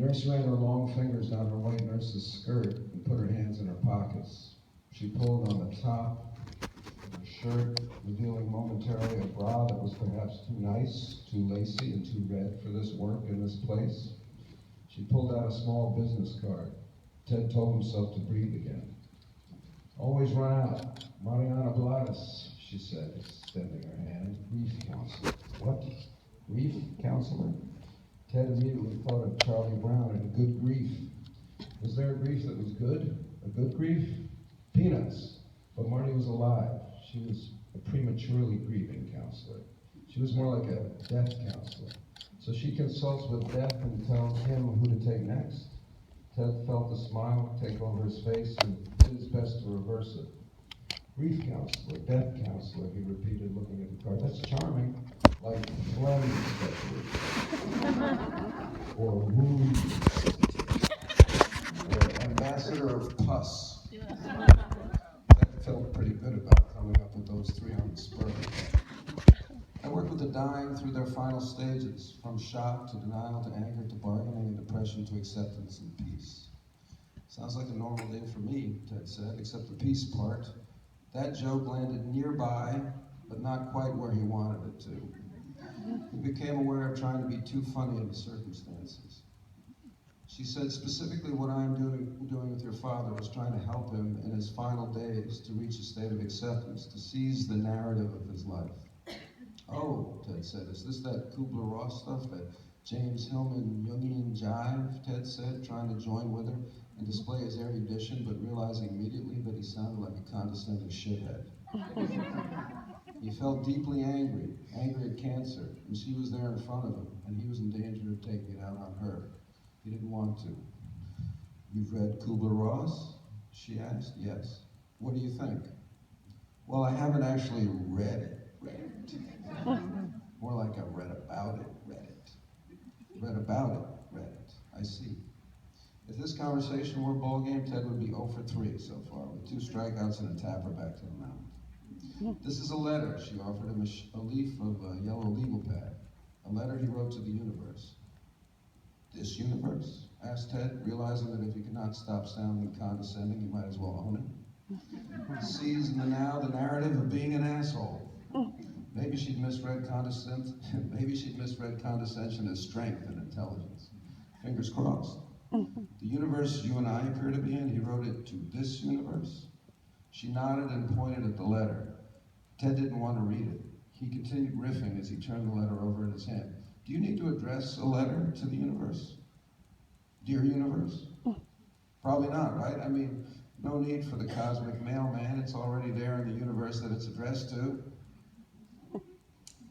nurse ran her long fingers down her white nurse's skirt and put her hands in her pockets. She pulled on the top of her shirt, revealing momentarily a bra that was perhaps too nice, too lacy, and too red for this work in this place. She pulled out a small business card. Ted told himself to breathe again. Always run out. Mariana Bladas, she said, extending her hand. Grief counselor. What? Grief counselor? Ted immediately thought of Charlie Brown and good grief. Was there a grief that was good? A good grief? Peanuts. But Marty was alive. She was a prematurely grieving counselor. She was more like a death counselor. So she consults with death and tells him who to take next. Ted felt the smile take over his face and did his best to reverse it. Grief counselor, death counselor, he repeated, looking at the card. That's charming. Like phlegm specialist. Or wound or ambassador of pus. That felt pretty good about coming up with those three on the spur. I work with the dying through their final stages, from shock to denial to anger to bargaining and depression to acceptance and peace. Sounds like a normal day for me, Ted said, except the peace part. That joke landed nearby, but not quite where he wanted it to. He became aware of trying to be too funny in the circumstances. She said, specifically what I'm doing with your father is trying to help him in his final days to reach a state of acceptance, to seize the narrative of his life. Oh, Ted said, is this that Kubler-Ross stuff, that James Hillman Jungian jive? Ted said, trying to join with her and display his erudition, but realizing immediately that he sounded like a condescending shithead. He felt deeply angry at cancer, and she was there in front of him, and he was in danger of taking it out on her. He didn't want to. You've read Kubler-Ross? She asked. Yes. What do you think? Well, I haven't actually read it. More like I read about it, read it. Read about it, read it. I see. If this conversation were a ball game, Ted would be 0 for 3 so far, with 2 strikeouts and a tapper back to the mound. This is a letter. She offered him a leaf of a yellow legal pad. A letter he wrote to the universe. This universe? Asked Ted, realizing that if he could not stop sounding condescending, he might as well own it. Sees in the now the narrative of being an asshole. Maybe she'd misread condescension as strength and intelligence. Fingers crossed. The universe you and I appear to be in, he wrote it to this universe. She nodded and pointed at the letter. Ted didn't want to read it. He continued riffing as he turned the letter over in his hand. Do you need to address a letter to the universe? Dear universe? Probably not, right? I mean, no need for the cosmic mailman. It's already there in the universe that it's addressed to.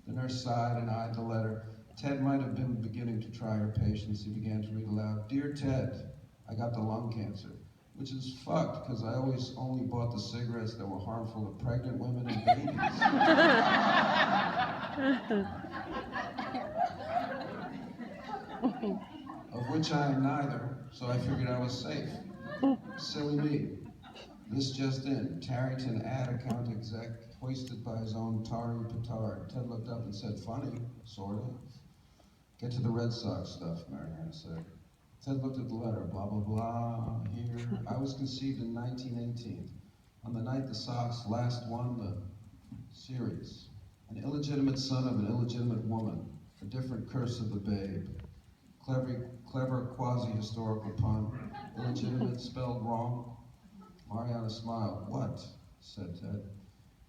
The nurse sighed and eyed the letter. Ted might have been beginning to try her patience. He began to read aloud. Dear Ted, I got the lung cancer, which is fucked because I always only bought the cigarettes that were harmful to pregnant women and babies. Of which I am neither, so I figured I was safe. Silly me. This just in, Tarrington ad account exec hoisted by his own tarry petard. Ted looked up and said, funny, sort of. Get to the Red Sox stuff, Mariana said. Ted looked at the letter, blah, blah, blah, here. I was conceived in 1918, on the night the Sox last won the series. An illegitimate son of an illegitimate woman, a different curse of the babe. Clever quasi-historical pun. Illegitimate spelled wrong. Mariana smiled. What? Said Ted.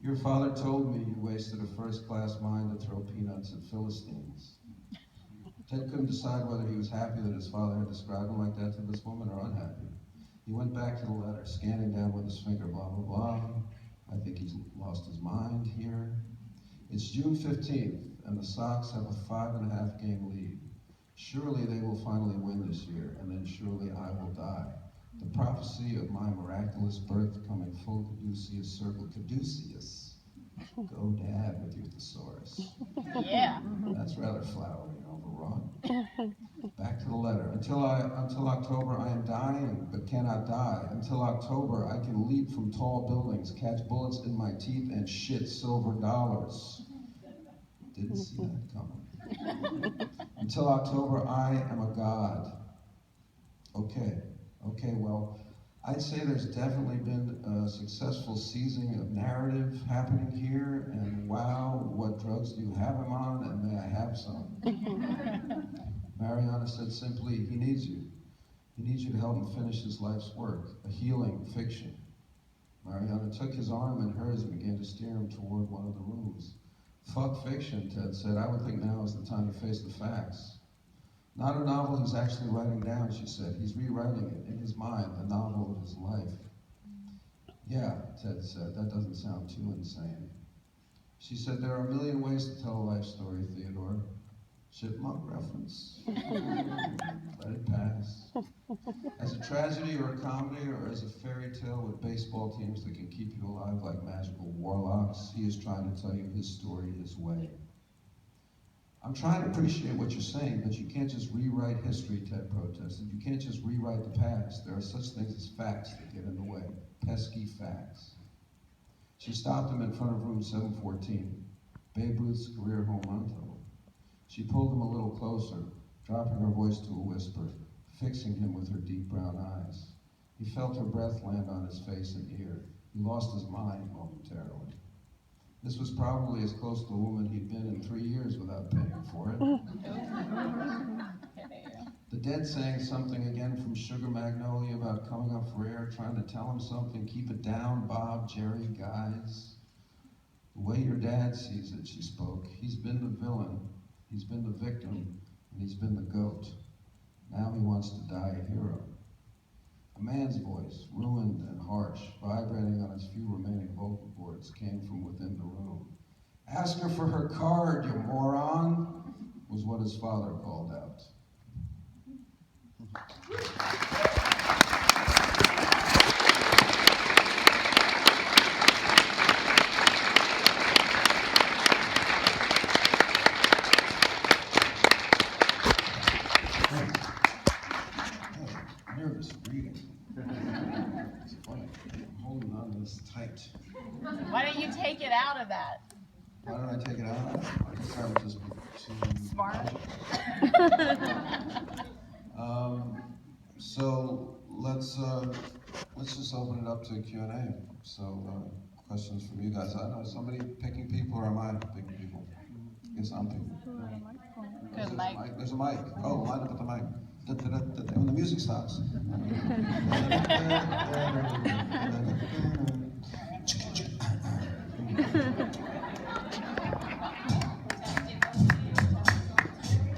Your father told me you wasted a first-class mind to throw peanuts at Philistines. Ted couldn't decide whether he was happy that his father had described him like that to this woman or unhappy. He went back to the letter, scanning down with his finger, blah, blah, blah. I think he's lost his mind here. It's June 15th, and the Sox have a 5.5 game lead. Surely they will finally win this year, and then surely I will die. The prophecy of my miraculous birth coming full caduceus circle. Caduceus. Go dad with your thesaurus. Yeah. That's rather flowery and overwrought. Back to the letter. Until October, I am dying, but cannot die. Until October, I can leap from tall buildings, catch bullets in my teeth, and shit silver dollars. Didn't see that coming. Until October, I am a god. Okay, well, I'd say there's definitely been a successful seizing of narrative happening here, and wow, what drugs do you have him on, and may I have some? Mariana said simply, he needs you. He needs you to help him finish his life's work, a healing fiction. Mariana took his arm in hers and began to steer him toward one of the rooms. Fuck fiction, Ted said. I would think now is the time to face the facts. Not a novel he's actually writing down, she said. He's rewriting it in his mind, the novel of his life. Yeah, Ted said, that doesn't sound too insane. She said, there are a million ways to tell a life story, Theodore. Chipmunk reference. Let it pass. As a tragedy or a comedy or as a fairy tale with baseball teams that can keep you alive like magical warlocks, he is trying to tell you his story his way. I'm trying to appreciate what you're saying, but you can't just rewrite history, Ted protested. You can't just rewrite the past. There are such things as facts that get in the way. Pesky facts. She stopped him in front of room 714, Babe Ruth's career home run total. She pulled him a little closer, dropping her voice to a whisper, fixing him with her deep brown eyes. He felt her breath land on his face and ear. He lost his mind momentarily. This was probably as close to a woman he'd been in 3 years without paying for it. The Dead sang something again from Sugar Magnolia about coming up for air, trying to tell him something. Keep it down, Bob, Jerry, guys. The way your dad sees it, she spoke. He's been the villain, he's been the victim, and he's been the goat. Now he wants to die a hero. A man's voice, ruined and harsh, vibrating on his few remaining vocal cords, came from within the room. Ask her for her card, you moron, was what his father called out. Nervous reading. It's funny. I'm holding on to this tight. Why don't you take it out of that? Why don't I take it out? I guess I would just be too Smart. So let's just open it up to Q&A. So questions from you guys. I don't know, is somebody picking people or am I picking people? I guess I'm picking. Good mic. There's a mic. Oh, line up with the mic. When the music stops.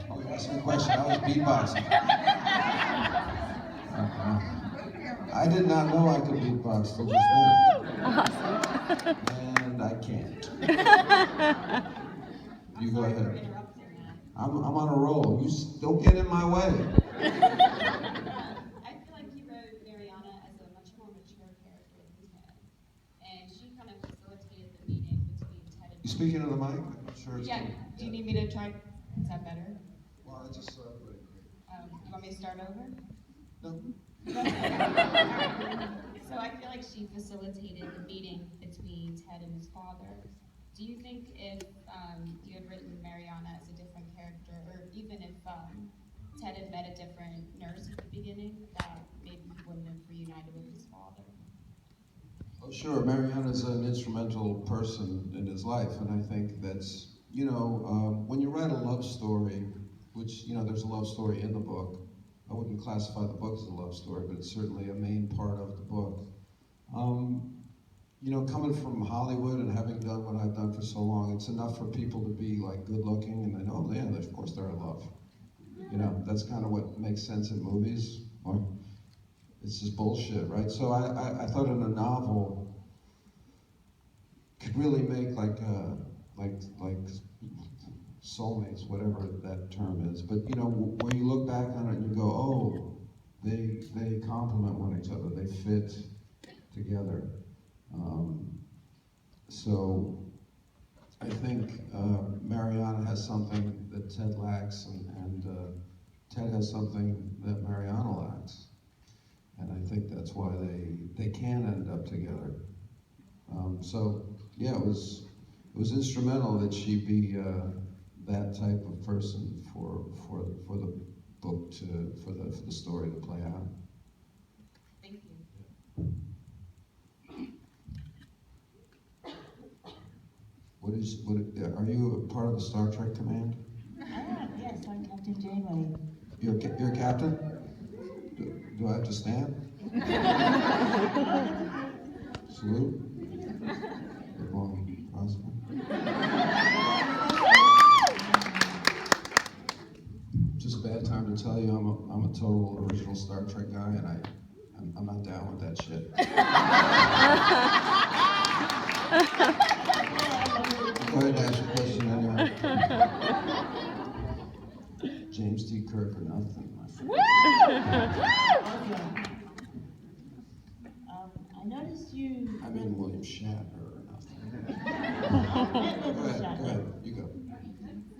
Oh, you asked me a question. I was beatboxing. I did not know I could beatbox till just then. Awesome. And I can't. You go ahead. I'm on a roll. You don't get in my way. I feel like you wrote Mariana as a much more mature character than Ted. And she kind of facilitated the meeting between Ted and You speaking to the mic? I'm not sure it's Yeah, good. do you need me to try? Is that better? Well, I just great. You want me to start over? No. So I feel like she facilitated the meeting between Ted and his father. Do you think if you had written Mariana as a different character, or even if Ted had met a different nurse at the beginning, that maybe he wouldn't have reunited with his father? Oh, sure. Mariana's an instrumental person in his life, and I think that's, when you write a love story, which, there's a love story in the book. I wouldn't classify the book as a love story, but it's certainly a main part of the book. Coming from Hollywood and having done what I've done for so long, it's enough for people to be like good looking and then, oh yeah, of course they're in love. That's kind of what makes sense in movies. Or it's just bullshit, right? So I thought in a novel could really make like soulmates, whatever that term is. But when you look back on it and you go, oh, they complement one each other, they fit together. So I think Mariana has something that Ted lacks, and Ted has something that Mariana lacks. And I think that's why they can end up together. So yeah, it was instrumental that she be that type of person for book for the story to play out. Thank you. Are you a part of the Star Trek command? Yes, I'm Captain Janeway. You're a captain? Do I have to stand? Salute. Good morning, Oscar. Just a bad time to tell you I'm a total original Star Trek guy, and I'm not down with that shit. Go ahead and ask your question anyway. James T. Kirk or nothing, my friend. I noticed you. I mean William Shatner or nothing. Go ahead, you go.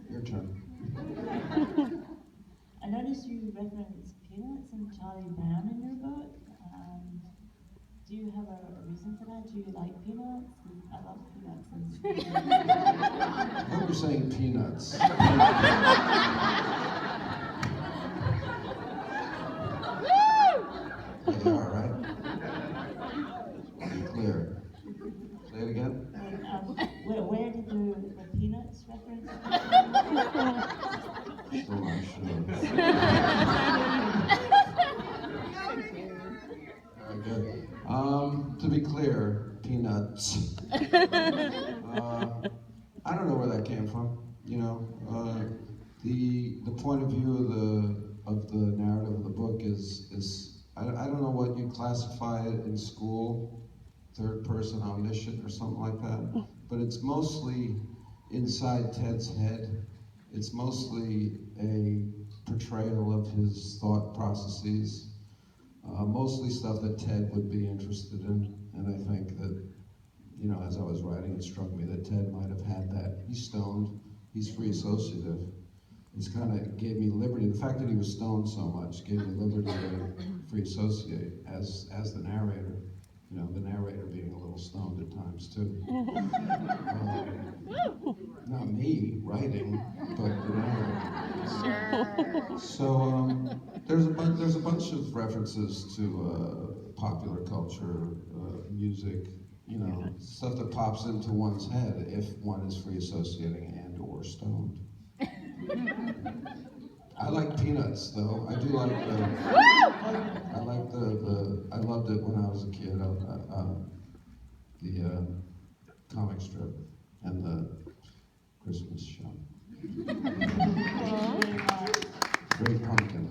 Your turn. I noticed you reference Peanuts and Charlie Brown in your book. Do you have a reason for that? Do you like Peanuts? I love Peanuts. I hope you're saying peanuts. They are, right? Be clear. Say it again. Where did the Peanuts reference? Still not sure. Very good. To be clear, peanuts. I don't know where that came from. You know, the point of view of the narrative of the book is I don't know what you classify it in school, third person omniscient or something like that, but it's mostly inside Ted's head. It's mostly a portrayal of his thought processes, mostly stuff that Ted would be interested in, and I think that, you know, as I was writing, it struck me that Ted might have had that. He's stoned, he's free associative. It's kind of gave me liberty. The fact that he was stoned so much gave me liberty to free associate as the narrator. You know, the narrator being a little stoned at times too. Not me writing, but the narrator. Sure. So there's a bunch of references to popular culture, music, you know, stuff that pops into one's head if one is free associating and or stoned. I like Peanuts though. I do like I loved it when I was a kid. The comic strip and the Christmas show. Great Pumpkin.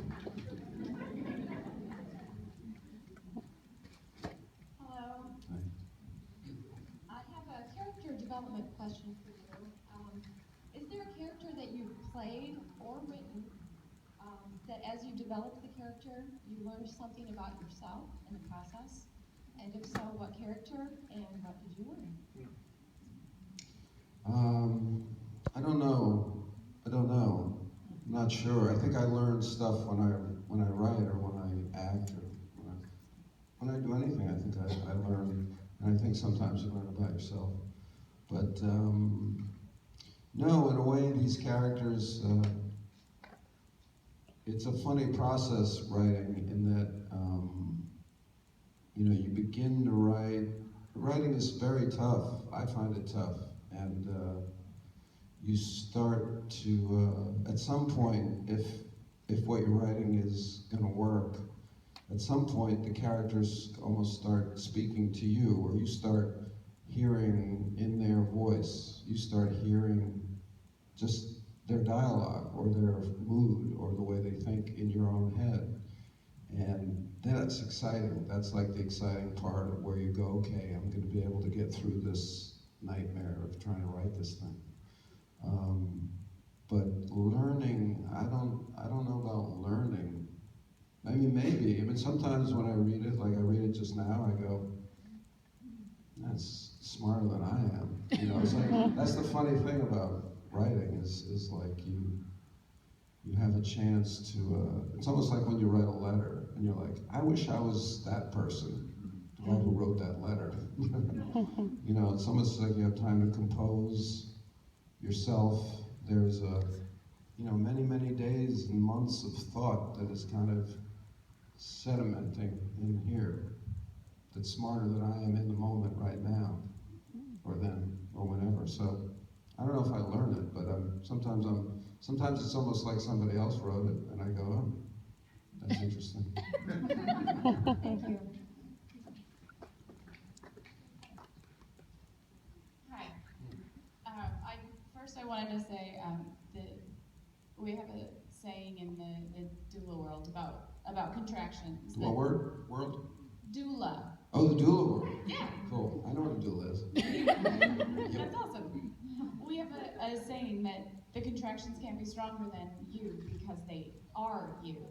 Hello. Hi. I have a character development question for you. Is there a character that you've played or written that as you developed the character, you learned something about yourself in the process? And if so, what character and what did you learn? I don't know. I'm not sure. I think I learn stuff when I write or when I act or when I do anything. I think I learn, and I think sometimes you learn about yourself. But no, in a way, these characters. It's a funny process writing in that you know, you begin to write. Writing is very tough. I find it tough, and you start to at some point, if what you're writing is going to work, at some point the characters almost start speaking to you, or you start hearing in their voice. You start hearing just their dialogue or their mood or the way they think in your own head. And that's exciting. That's like the exciting part of where you go, okay, I'm going to be able to get through this nightmare of trying to write this thing. But learning, I don't know about learning. I mean, maybe. I mean, sometimes when I read it, like I read it just now, I go, that's smarter than I am. You know, it's like, that's the funny thing about writing is like you have a chance to, it's almost like when you write a letter and you're like, I wish I was that person, the guy who wrote that letter. You know, it's almost like you have time to compose yourself. There's many, many days and months of thought that is kind of sedimenting in here, that's smarter than I am in the moment right now, or then, or whenever. So I don't know if I learned it, but sometimes it's almost like somebody else wrote it, and I go, oh, that's interesting. Thank you. Hi. I wanted to say that we have a saying in the doula world about contractions. What word? World? Doula. Oh, the doula world. Yeah. Cool. I know what a doula is. That's awesome. We have a saying that the contractions can't be stronger than you because they are you.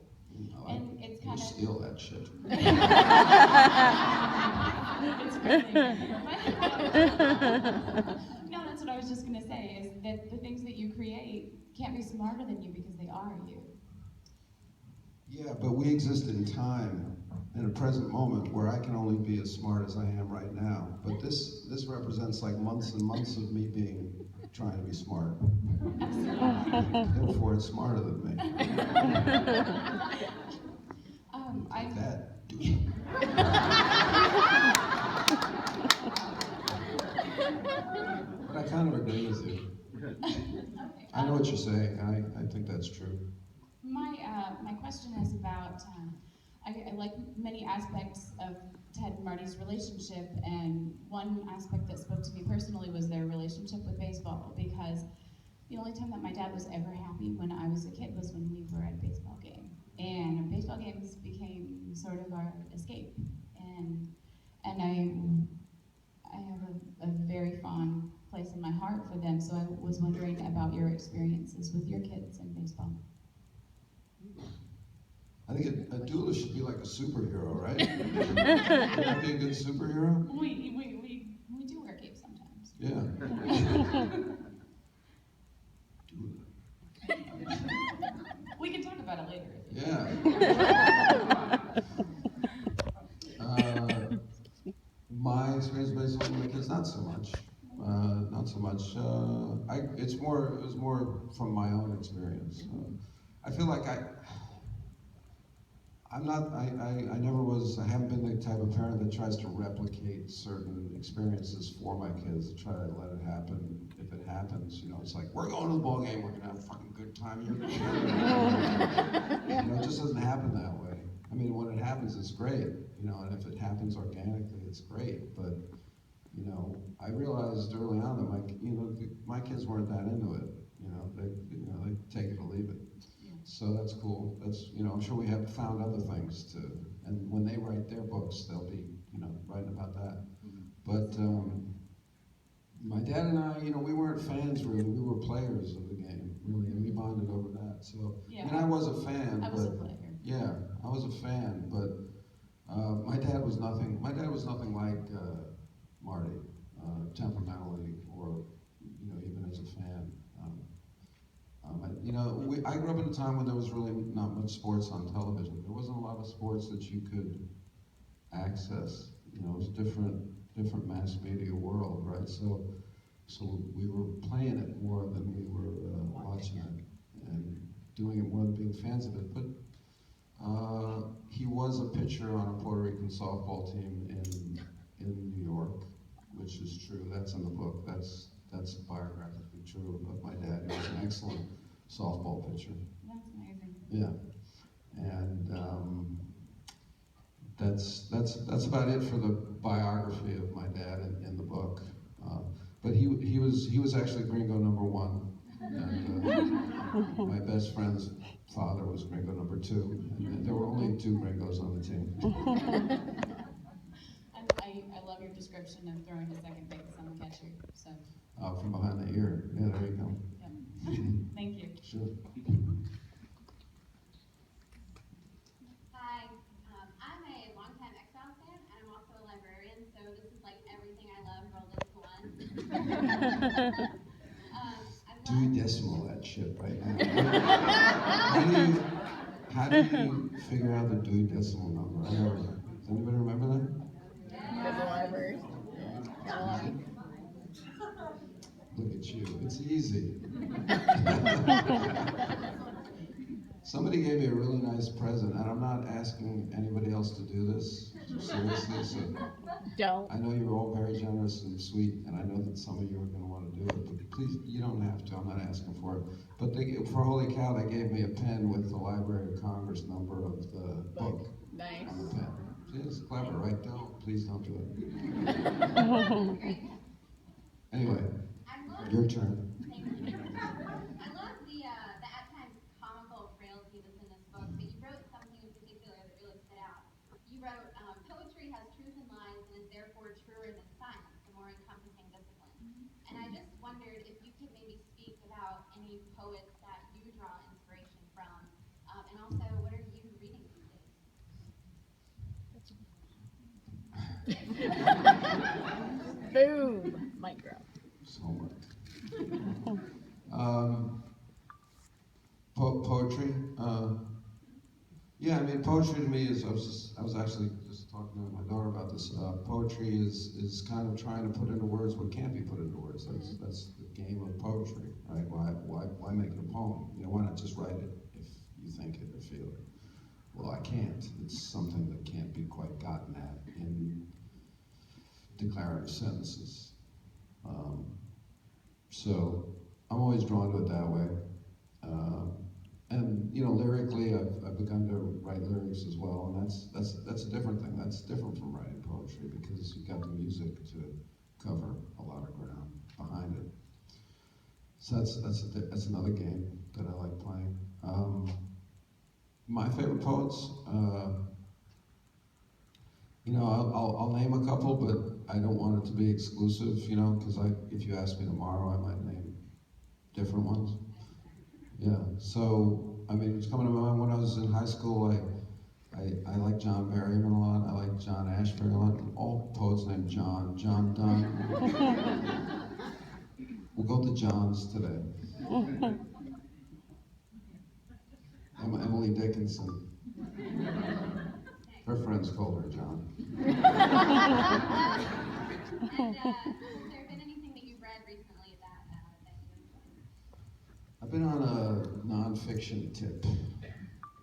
And it's kind of steal that shit. It's really no, that's what I was just gonna say, is that the things that you create can't be smarter than you because they are you. Yeah, but we exist in time, in a present moment, where I can only be as smart as I am right now. But this represents like months and months of me trying to be smart. Therefore, it's smarter than me. But I kind of agree with you. I know what you're saying. I think that's true. My question is about, I like many aspects of Ted and Marty's relationship, and one aspect that spoke to me personally was their relationship with baseball, because the only time that my dad was ever happy when I was a kid was when we were at a baseball game. And baseball games became sort of our escape. And I have a very fond place in my heart for them, so I was wondering about your experiences with your kids in baseball. I think a doula should be like a superhero, right? Would that be a good superhero? We do wear capes sometimes. Yeah. We can talk about it later. Yeah. My experience based on my kids, not so much. Not so much. It was more from my own experience. I feel like I haven't been the type of parent that tries to replicate certain experiences for my kids, to try to let it happen. If it happens, it's like, we're going to the ball game, we're gonna have a fucking good time. It just doesn't happen that way. I mean, when it happens, it's great, and if it happens organically, it's great. But, I realized early on that my kids weren't that into it. They take it or leave it. So that's cool. That's, I'm sure we have found other things to, and when they write their books, they'll be, writing about that. But my dad and I, we weren't fans really. We were players of the game, really, and we bonded over that. So, yeah. I was a fan. I was a player. Yeah, I was a fan, but my dad was nothing like Marty, temperamentally, or, even as a fan. I grew up in a time when there was really not much sports on television. There wasn't a lot of sports that you could access. It was a different mass media world, right? So we were playing it more than we were watching it, and doing it more than being fans of it. But he was a pitcher on a Puerto Rican softball team in New York, which is true. That's in the book. That's biographically true of my dad. He was an excellent softball pitcher. That's amazing. Yeah, and that's about it for the biography of my dad in the book. But he was actually Gringo #1, and my best friend's father was Gringo #2, and there were only 2 Gringos on the team. I love your description of throwing to second base on the catcher. So. From behind the ear. Yeah, there you go. Yep. Thank you. Sure. Hi, I'm a longtime X-Files fan, and I'm also a librarian, so this is like everything I love rolled into one. Dewey Decimal that shit right now. How do you figure out the Dewey Decimal number? Does anybody remember that? Look at you, it's easy. Somebody gave me a really nice present, and I'm not asking anybody else to do this, seriously, so Don't. I know you're all very generous and sweet, and I know that some of you are going to want to do it, but please, you don't have to. I'm not asking for it. But for Holy Cow, they gave me a pen with the Library of Congress number of the book Nice. on the pen. See, it's clever, right? Please don't do it. Anyway, your turn. Thank you. I love the at times comical frailty that's in this book, but you wrote something in particular that really stood out. You wrote, poetry has truth in lines and is therefore truer than science, a more encompassing discipline. And I just wondered if you could maybe speak about any poets that you draw inspiration from, and also what are you reading these days? Boom. Mic drop. Homework. Poetry. Yeah, I mean, poetry to me is. I was actually just talking to my daughter about this. Poetry is kind of trying to put into words what can't be put into words. That's the game of poetry, right? Why make it a poem? You know, why not just write it if you think it or feel it? Well, I can't. It's something that can't be quite gotten at in declarative sentences. So I'm always drawn to it that way. And you know, lyrically, I've begun to write lyrics as well, and that's a different thing. That's different from writing poetry because you've got the music to cover a lot of ground behind it. So that's another game that I like playing. My favorite poets, you know, I'll name a couple, but I don't want it to be exclusive, you know, because if you ask me tomorrow, I might name different ones. Yeah, so, I mean, it's coming to mind when I was in high school, I like John Berryman a lot, I like John Ashbery a lot, all poets named John Donne. We'll go to Johns today. Emily Dickinson. Her friends called her John. And has there been anything that you've read recently that you enjoyed? I've been on a nonfiction tip,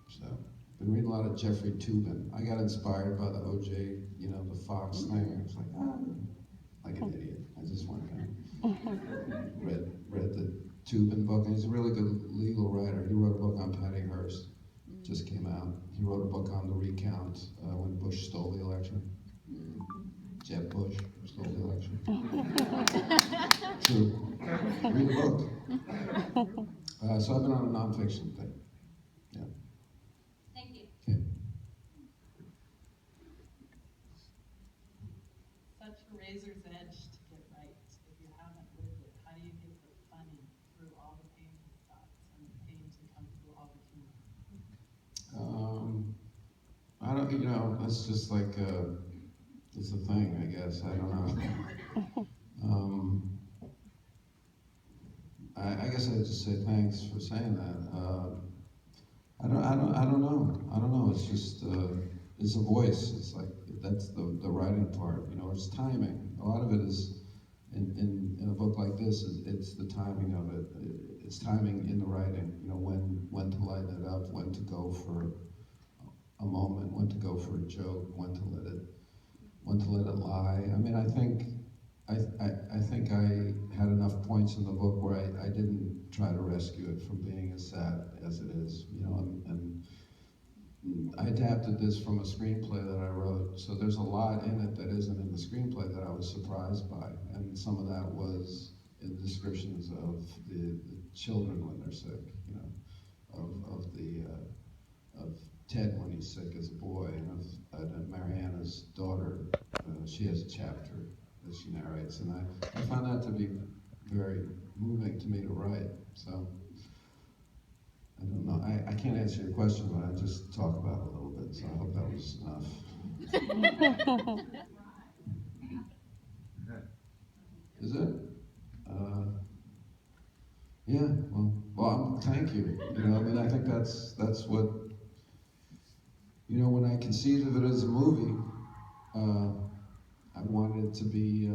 so I've been reading a lot of Jeffrey Toobin. I got inspired by the OJ, you know, the Fox thing. I was like an idiot. I just went and read the Toobin book, and he's a really good legal writer. He wrote a book on Patty Hearst, just came out. He wrote a book on the recount when Bush stole the election. Jeb Bush stole the election. True. Read the book. So I've been on a nonfiction thing. Yeah. Thank you. Okay. Such a razor's edge to get right. If you haven't lived it, how do you get the funny through all the painful thoughts and the pain to come through all the humor? I don't, you know, that's just like, it's a thing, I guess. I don't know. I guess I'd just say thanks for saying that. I don't know. It's just, it's a voice. It's like, that's the writing part, you know, it's timing. A lot of it is, in a book like this, it's the timing of it. It's timing in the writing, you know, when to lighten it up, when to go for a moment, when to go for a joke, when to let it lie. I mean, I think I had enough points in the book where I didn't try to rescue it from being as sad as it is, you know, and I adapted this from a screenplay that I wrote, so there's a lot in it that isn't in the screenplay that I was surprised by, and some of that was in descriptions of the children when they're sick, you know, of Ted when he's sick as a boy, and of Mariana's daughter. She has a chapter that she narrates, and I found that to be very moving to me to write. So I don't know. I can't answer your question, but I just talk about it a little bit. So I hope that was enough. Is it? Yeah. Well, thank you. You know, I mean, I think that's what. You know, when I conceived of it as a movie, I wanted it to be,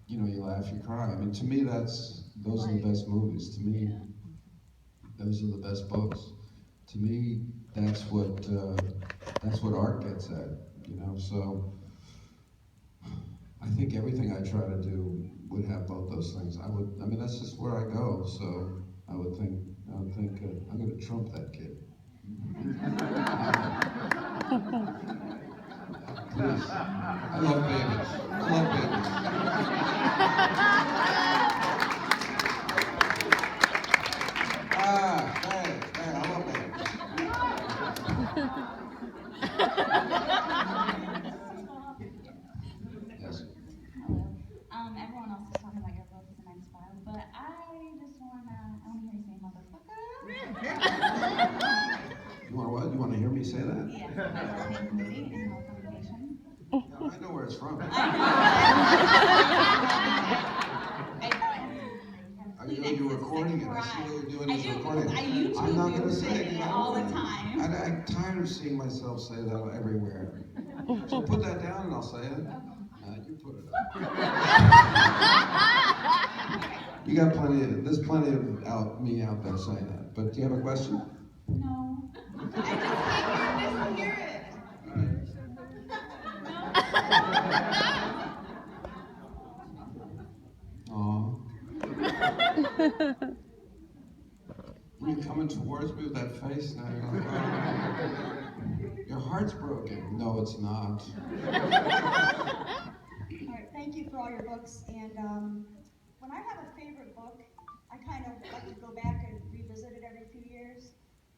you know, you laugh, you cry. I mean, to me, those are the best movies. To me, those are the best books. to me, that's what art gets at, you know. So I think everything I try to do would have both those things. I mean, that's just where I go. So I would think I'm going to trump that kid. Please. I love babies. I love babies. Hey, I love babies. Yes. Hello. Everyone else is talking about your books and I'm inspired, but I wanna hear you say motherfucker. You want what? You want to hear me say that? Yeah, I love Pink movie and how publication. Yeah, I know where it's from. You're recording it. I see what you're doing. You're recording it. I'm not going to say it all the time. I'm tired of seeing myself say that everywhere. So put that down and I'll say it. You put it up. You got there's plenty of me out there saying that. But do you have a question? No. I just hear it. Aw. You're coming towards me with that face now. You're like, oh, your heart's broken. No, it's not. All right, thank you for all your books. And when I have a favorite book, I kind of like to go back and revisit it every few years.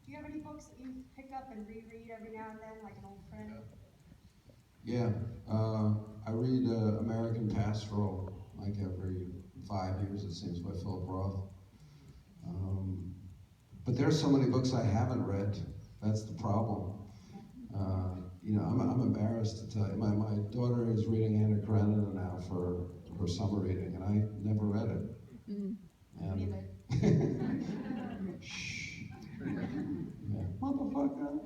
Do you have any books that you pick up and reread every now and then, like an old friend? Yeah, I read American Pastoral like every 5 years, it seems, by Philip Roth. But there's so many books I haven't read. That's the problem. You know, I'm embarrassed to tell you. My daughter is reading Anna Karenina now for her summer reading, and I never read it. And shh. Yeah. Motherfucker.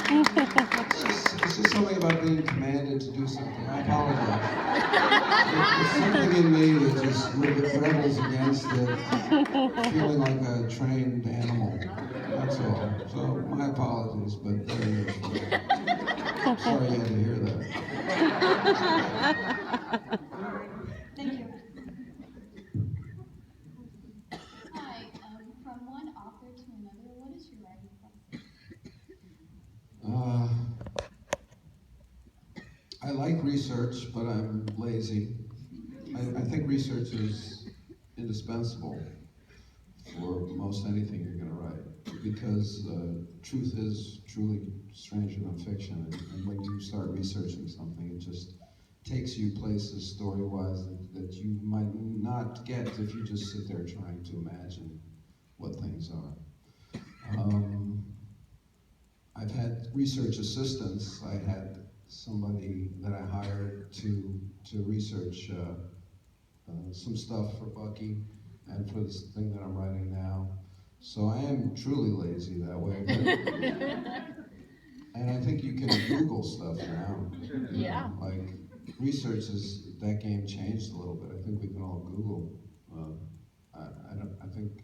It's just something about being commanded to do something. I apologize. There's something in me that just rebels against it, feeling like a trained animal. That's all. So my apologies, but there it is. Sorry you had to hear that. Thank you. Hi, from one author to another, what is your writing process? I like research, but I'm lazy. I think research is indispensable for most anything you're going to write, because truth is truly stranger than fiction, and when you start researching something, it just takes you places story-wise that you might not get if you just sit there trying to imagine what things are. I've had research assistants. I had somebody that I hired to research some stuff for Bucky and for this thing that I'm writing now. So I am truly lazy that way. And I think you can Google stuff now. Yeah. Like, research that game changed a little bit. I think we can all Google.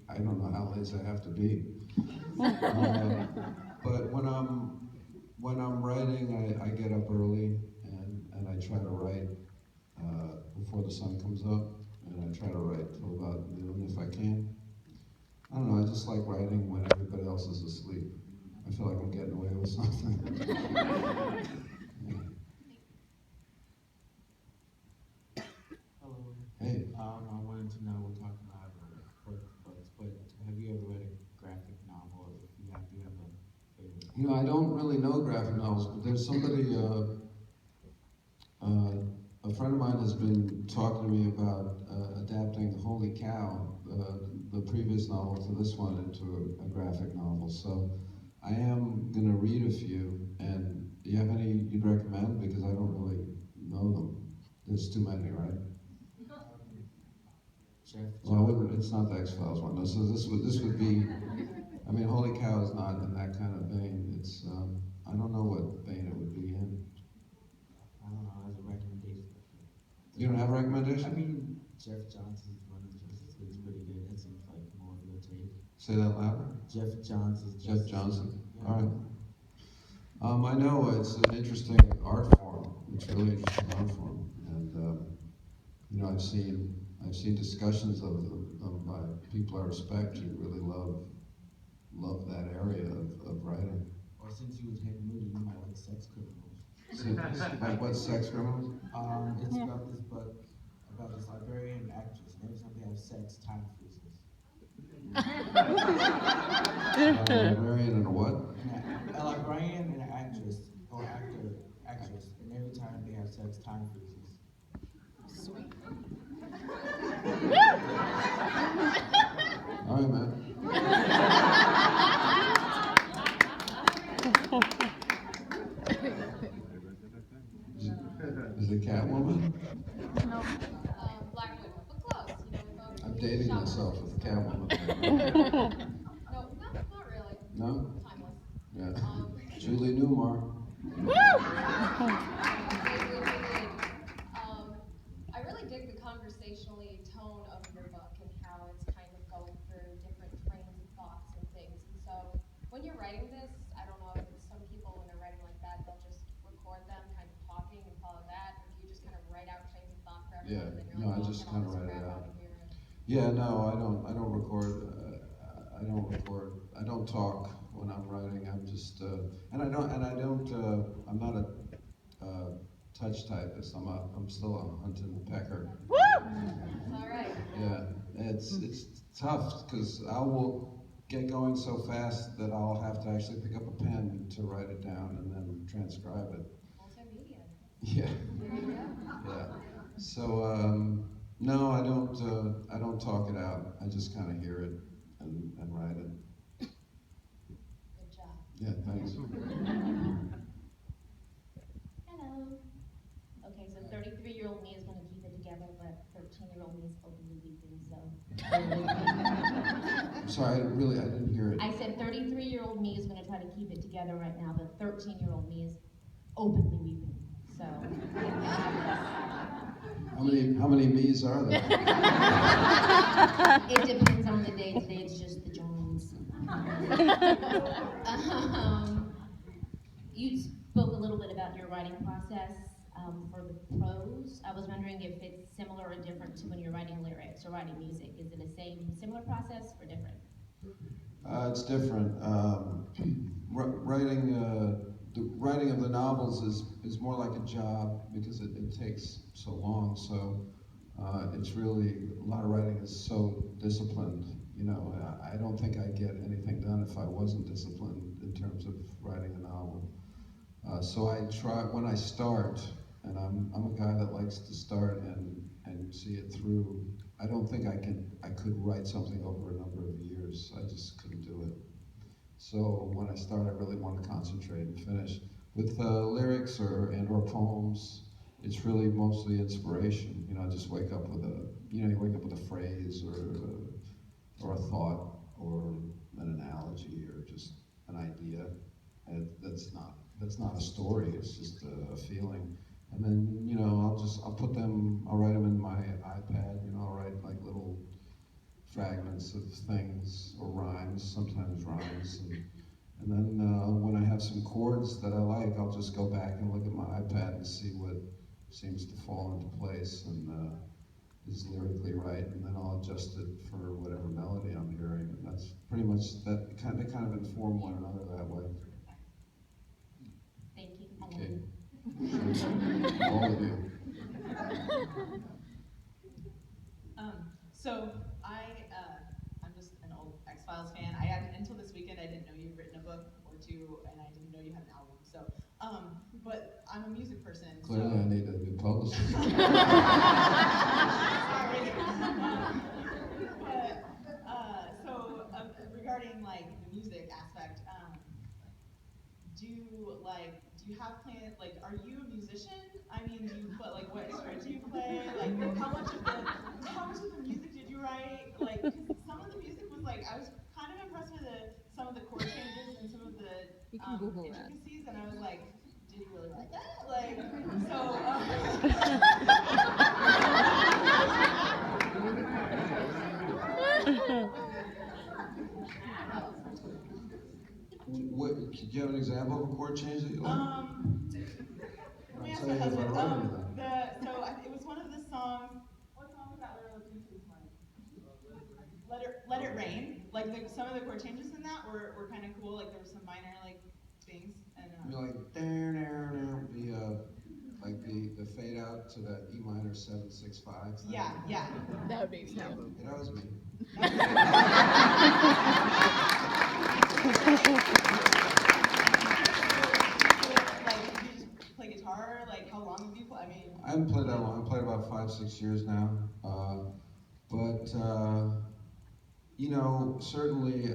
I don't know how lazy I have to be. But when I'm writing, I get up early and I try to write before the sun comes up, and I try to write till about noon if I can. I don't know, I just like writing when everybody else is asleep. I feel like I'm getting away with something. Yeah. Hello. Hey. I wanted to know, we're talking about books, but have you ever read a graphic novel? Or if you have, do you have a favorite? You know, I don't really know graphic novels, but there's somebody, a friend of mine has been talking to me about adapting Holy Cow, the previous novel, to this one into a graphic novel. So I am going to read a few, and do you have any you'd recommend? Because I don't really know them. There's too many, right? Well, it's not the X-Files one. No, so this would be, I mean, Holy Cow is not in that kind of vein. It's, I don't know what vein it would be in. I don't know, as a recommendation. You don't have a recommendation? I mean, Jeff Johnson's one of Justice League is pretty good. That seems like more of your take. Say that louder. Jeff Johnson's Jeff Justice Johnson. League. All right. I know it's an interesting art form. It's a really interesting art form, and you know, I've seen discussions of them by people I respect who really love that area of writing. Or since you was head moody, you might like Sex Criminals. Like what, Sex Criminals? It's about this book about this librarian and actress, and every time they have sex, time freezes. A librarian and a what? A librarian and an actress, or actress, and every time they have sex, time freezes. Sweet. All right, man. Is it Catwoman? Black Widow, but close. You know, we both I'm dating myself with Catwoman. No, not really. No? Timeless. Yeah. Julie Newmar. I really dig the conversationally tone of your book and how it's kind of going through different trains of thoughts and things. And so when you're writing this, I don't know if it's some people when they're writing like that, they'll just record them kind of talking and follow that, or do you just kind of write out trains of thought for everyone? Yeah. And then you're No, like, I oh, just get all kind of this write it crap out. of here. Yeah, no, I don't record. I don't talk when I'm writing. I'm just, I'm not a touch typist. I'm still a hunt and pecker. All right. Yeah, it's tough because I will get going so fast that I'll have to actually pick up a pen to write it down and then transcribe it. Multimedia. Yeah. There you go. Yeah. So no, I don't talk it out. I just kind of hear it and write it. Good job. Yeah, thanks. Hello. Okay, so 33-year-old me is going to keep it together, but 13-year-old me is openly weeping, so. I'm sorry, I didn't hear it. I said 33-year-old me is going to try to keep it together right now, but 13-year-old me is openly weeping, so. How many me's are there? It depends on the day. Today it's just the Johns. You spoke a little bit about your writing process for the prose. I was wondering if it's similar or different to when you're writing lyrics or writing music. Is it the similar process or different? It's different. The writing of the novels is more like a job because it takes so long. So it's really, a lot of writing is so disciplined. You know, I don't think I'd get anything done if I wasn't disciplined in terms of writing a novel. So I try, when I start, and I'm a guy that likes to start and see it through. I don't think I could write something over a number of years. I just couldn't do it. So when I start, I really want to concentrate and finish. With lyrics or poems, it's really mostly inspiration. You know, I just wake up with a phrase or a thought or an analogy or just an idea. And that's not a story. It's just a feeling. And then, you know, I'll write them in my iPad. You know, I'll write like little fragments of things or rhymes, sometimes rhymes, and then when I have some chords that I like, I'll just go back and look at my iPad and see what seems to fall into place and is lyrically right, and then I'll adjust it for whatever melody I'm hearing, and that's pretty much that. They kind of inform one another that way. Thank you. Okay. All of you. So I'm just an old X-Files fan. Until this weekend, I didn't know you'd written a book or two, and I didn't know you had an album. So, but I'm a music person. Clearly, I need a new publicist. Sorry. Regarding like the music aspect, do you have plans? Like, are you a musician? I mean, do you play, like, what instrument do you play? Like, how much of the music did you write? Like, 'cause some of the music was like, I was kind of impressed with some of the chord changes and some of the intricacies, and I was like, did you really write that? Like, so. Did you have an example of a chord change that you like? Let me I'll ask tell my you if I husband. wrote any of them. It was one of the songs. What song was that we were listening to this morning? Let It Rain. Like some of the chord changes in that were kind of cool. Like there were some minor like things. And You like the fade out to that E minor 7/6/5 thing. yeah. That would be me. Yeah, that was me. Like you just play guitar. Like how long have you played? I mean, I haven't played that long. I played about 5-6 years now. You know, certainly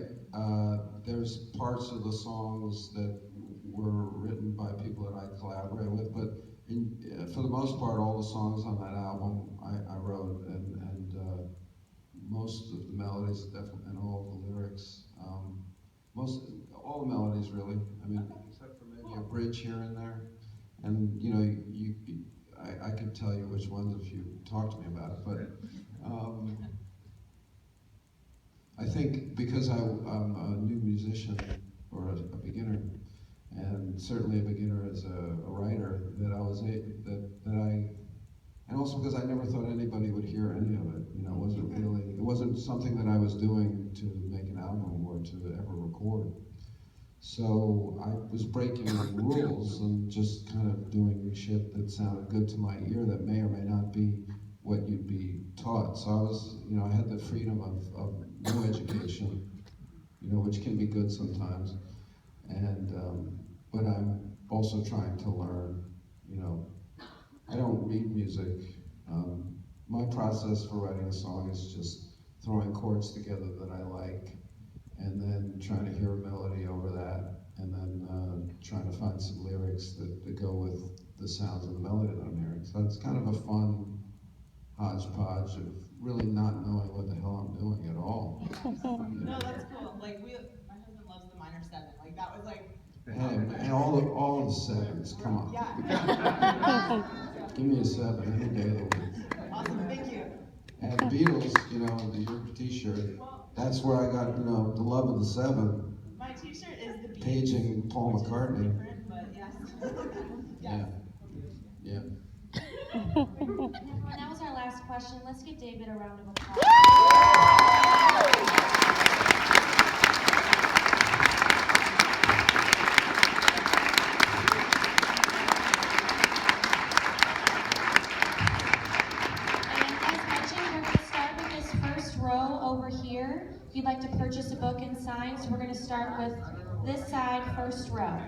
there's parts of the songs that were written by people that I collaborate with, but for the most part, all the songs on that album I wrote, and most of the melodies, definitely, and all of the lyrics, all the melodies really. I mean, except for maybe a bridge here and there. And you know, I could tell you which ones if you talk to me about it, but I think because I'm a new musician or a beginner, and certainly a beginner as a writer, and also because I never thought anybody would hear any of it. You know, it wasn't something that I was doing to make an album or to ever record. So I was breaking rules and just kind of doing shit that sounded good to my ear that may or may not be what you'd be taught. So I was, you know, I had the freedom of no education, you know, which can be good sometimes. And, but I'm also trying to learn, you know. I don't read music. My process for writing a song is just throwing chords together that I like, and then trying to hear a melody over that, and then trying to find some lyrics that go with the sounds of the melody that I'm hearing. So it's kind of a fun hodgepodge of really not knowing what the hell I'm doing at all. no, that's cool. Like my husband loves the minor 7. Like that was like. And all of the sevens, come on. Yeah. Give me a 7 any day of the week. Awesome, thank you. And Beatles, you know, your T-shirt, that's where I got, you know, the love of the 7. My T-shirt is the Beatles. Paging Paul McCartney. Different, but yes. Yeah. Yeah. And that was our last question. Let's give David a round of applause. Over here. If you'd like to purchase a book and signs, we're going to start with this side, first row.